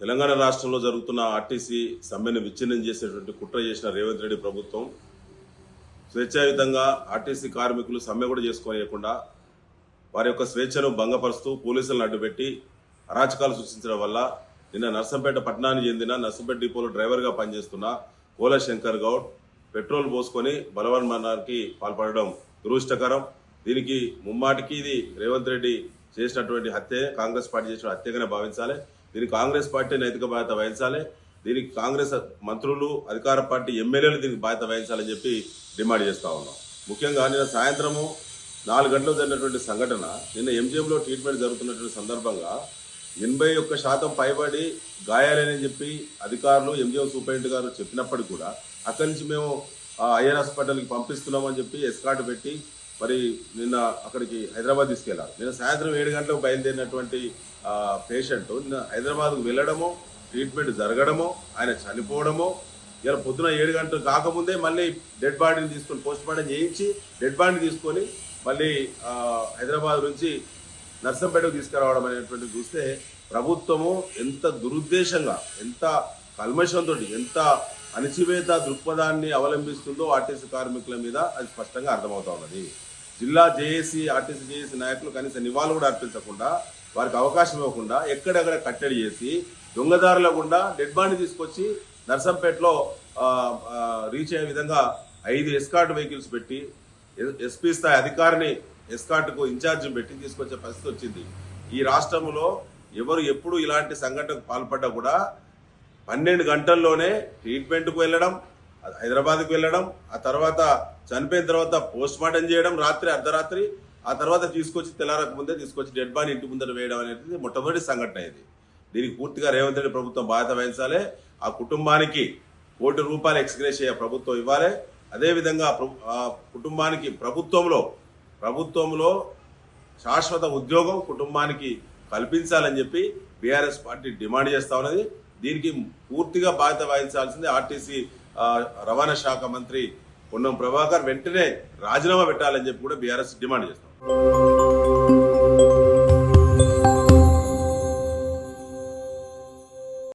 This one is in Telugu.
తెలంగాణ రాష్ట్రంలో జరుగుతున్న ఆర్టీసీ సమ్మెను విచ్ఛిన్నం చేసేటువంటి కుట్ర చేసిన రేవంత్ రెడ్డి ప్రభుత్వం స్వేచ్ఛాయుతంగా ఆర్టీసీ కార్మికులు సమ్మె కూడా చేసుకోనియకుండా వారి యొక్క స్వేచ్ఛను భంగపరుస్తూ పోలీసులను అడ్డుపెట్టి అరాచకాలు సృష్టించడం వల్ల నిన్న నర్సంపేట పట్టణానికి చెందిన నర్సంపేట డిపోలో డ్రైవర్గా పనిచేస్తున్న కోల శంకర్ గౌడ్ పెట్రోల్ పోసుకొని బలవన్మరణానికి పాల్పడడం దురదృష్టకరం. దీనికి ముమ్మాటికి ఇది రేవంత్ రెడ్డి చేసినటువంటి హత్య, కాంగ్రెస్ పార్టీ చేసిన హత్యగానే భావించాలి. దీనికి కాంగ్రెస్ పార్టీ నైతిక బాధ్యత వహించాలి. దీనికి కాంగ్రెస్ మంత్రులు, అధికార పార్టీ ఎమ్మెల్యేలు దీనికి బాధ్యత వహించాలని చెప్పి డిమాండ్ చేస్తా ఉన్నాం. ముఖ్యంగా నిన్న సాయంత్రము 4 గంటలకు జరిగినటువంటి సంఘటన, నిన్న ఎంజిఎంలో ట్రీట్మెంట్ జరుగుతున్నటువంటి సందర్భంగా 81% పైబడి గాయాలని చెప్పి అధికారులు, ఎంజిఎం సూపరింటెండెంట్ గారు చెప్పినప్పటికీ కూడా అక్కడి నుంచి మేము ఐఆర్ హాస్పిటల్కి పంపిస్తున్నామని చెప్పి ఎస్కార్ట్ పెట్టి మరి నిన్న అక్కడికి హైదరాబాద్ తీసుకెళ్లారు. నిన్న సాయంత్రం 7 గంటలకు బయలుదేరినటువంటి పేషెంట్ నిన్న హైదరాబాద్కు వెళ్ళడమో, ట్రీట్మెంట్ జరగడమో, ఆయన చనిపోవడమో, ఇలా పొద్దున 7 గంటలు కాకముందే మళ్ళీ డెడ్ బాడీని తీసుకొని పోస్ట్ మార్టం చేయించి డెడ్ బాడీని తీసుకొని మళ్ళీ హైదరాబాద్ నుంచి నర్సంపేటకు తీసుకురావడం అనేటువంటి చూస్తే ప్రభుత్వము ఎంత దురుద్దేశంగా, ఎంత కల్మషంతో, ఎంత అణచివేత దృక్పథాన్ని అవలంబిస్తుందో ఆర్టీసీ కార్మికుల మీద అది స్పష్టంగా అర్థమవుతా ఉన్నది. జిల్లా జేఏసీ, ఆర్టీసీ జేఏసీ నాయకులు కనీస నివాళులు కూడా అర్పించకుండా, వారికి అవకాశం ఇవ్వకుండా ఎక్కడెక్కడ కట్టడి చేసి దొంగదారుల గుండా డెడ్ బాడీ తీసుకొచ్చి నర్సంపేటలో రీచ్ అయ్యే విధంగా 5 ఎస్కార్ట్ వెహికల్స్ పెట్టి ఎస్పీ స్థాయి అధికారిని ఎస్కార్ట్కు ఇన్ఛార్జ్ పెట్టి తీసుకొచ్చే పరిస్థితి వచ్చింది. ఈ రాష్ట్రంలో ఎవరు ఎప్పుడు ఇలాంటి సంఘటనకు పాల్పడ్డా కూడా 12 గంటల్లోనే ట్రీట్మెంట్కు వెళ్ళడం, హైదరాబాద్కు వెళ్ళడం, ఆ తర్వాత చనిపోయిన తర్వాత పోస్ట్ మార్టం చేయడం రాత్రి అర్ధరాత్రి, ఆ తర్వాత తీసుకొచ్చి తెల్లారక ముందే తీసుకొచ్చి డెడ్ బాడీ ఇంటి ముందర వేయడం అనేది మొట్టమొదటి సంఘటన ఇది. దీనికి పూర్తిగా రేవంత్ రెడ్డి ప్రభుత్వం బాధ్యత వహించాలి. ఆ కుటుంబానికి ₹1 కోటి ఎక్స్గ్రేషియా ప్రభుత్వం ఇవ్వాలి. అదేవిధంగా ఆ కుటుంబానికి ప్రభుత్వంలో శాశ్వత ఉద్యోగం కుటుంబానికి కల్పించాలని చెప్పి బీఆర్ఎస్ పార్టీ డిమాండ్ చేస్తా ఉన్నది. దీనికి పూర్తిగా బాధ్యత వహించాల్సింది ఆర్టీసీ రవాణా శాఖ మంత్రి పొన్నం ప్రభాకర్. వెంటనే రాజీనామా పెట్టాలని చెప్పి కూడా బీఆర్ఎస్ డిమాండ్ చేస్తాం.